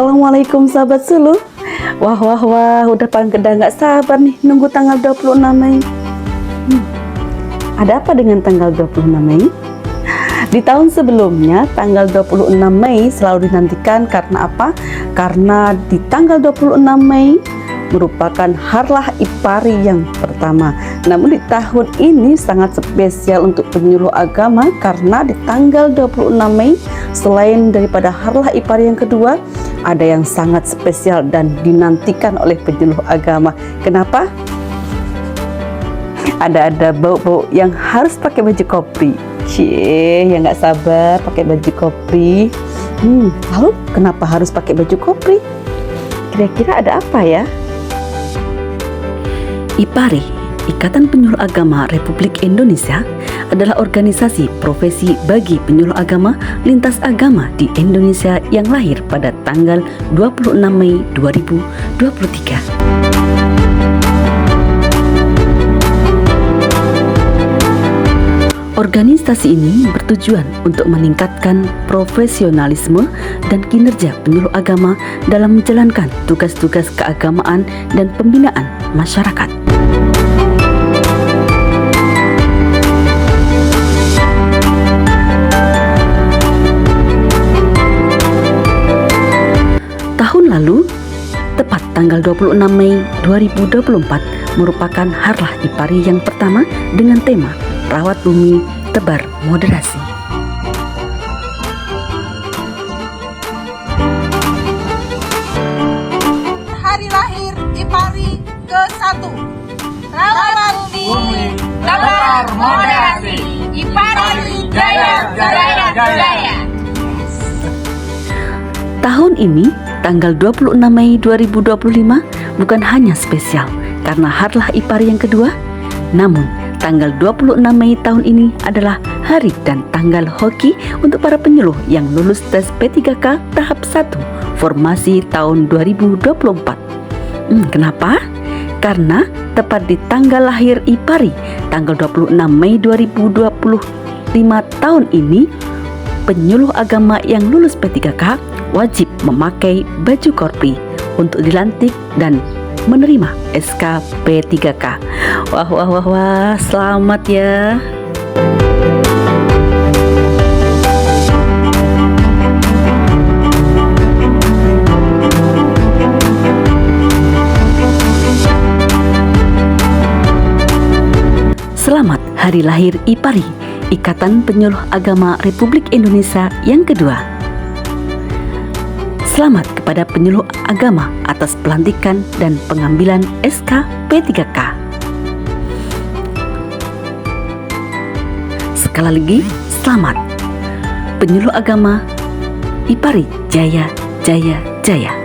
Assalamualaikum sahabat Suluh. Wah, udah nggak sabar nih nunggu tanggal 26 Mei. Ada apa dengan tanggal 26 Mei? Di tahun sebelumnya, tanggal 26 Mei selalu dinantikan karena apa? Karena di tanggal 26 Mei merupakan Harlah Ipari yang pertama. Namun di tahun ini sangat spesial untuk penyuluh agama karena di tanggal 26 Mei selain daripada Harlah Ipari yang kedua, ada yang sangat spesial dan dinantikan oleh penyuluh agama. Kenapa? Ada bau-bau yang harus pakai baju kopri. Cie, ya nggak sabar pakai baju kopri. Lalu kenapa harus pakai baju kopri? Kira-kira ada apa ya? IPARI, Ikatan Penyuluh Agama Republik Indonesia, adalah organisasi profesi bagi penyuluh agama lintas agama di Indonesia yang lahir pada tanggal 26 Mei 2023. Organisasi ini bertujuan untuk meningkatkan profesionalisme dan kinerja penyuluh agama dalam menjalankan tugas-tugas keagamaan dan pembinaan masyarakat. Tahun lalu, tepat tanggal 26 Mei 2024 merupakan Harlah Ipari yang pertama dengan tema Rawat Bumi Tebar Moderasi. Hari lahir IPARI ke-1. Rawat Bumi Tebar Moderasi. IPARI Jaya Jaya Jaya. Tahun ini, tanggal 26 Mei 2025 bukan hanya spesial karena Harlah Ipari yang kedua, namun tanggal 26 Mei tahun ini adalah hari dan tanggal hoki untuk para penyuluh yang lulus tes P3K tahap 1 formasi tahun 2024. Kenapa? Karena tepat di tanggal lahir IPARI, tanggal 26 Mei 2025 tahun ini, penyuluh agama yang lulus P3K wajib memakai baju korpi untuk dilantik dan menerima SK P3K. Wah, selamat ya. Selamat Hari Lahir IPARI, Ikatan Penyuluh Agama Republik Indonesia yang kedua. Selamat kepada penyuluh agama atas pelantikan dan pengambilan SK P3K. Sekali lagi, selamat penyuluh agama IPARI Jaya Jaya Jaya.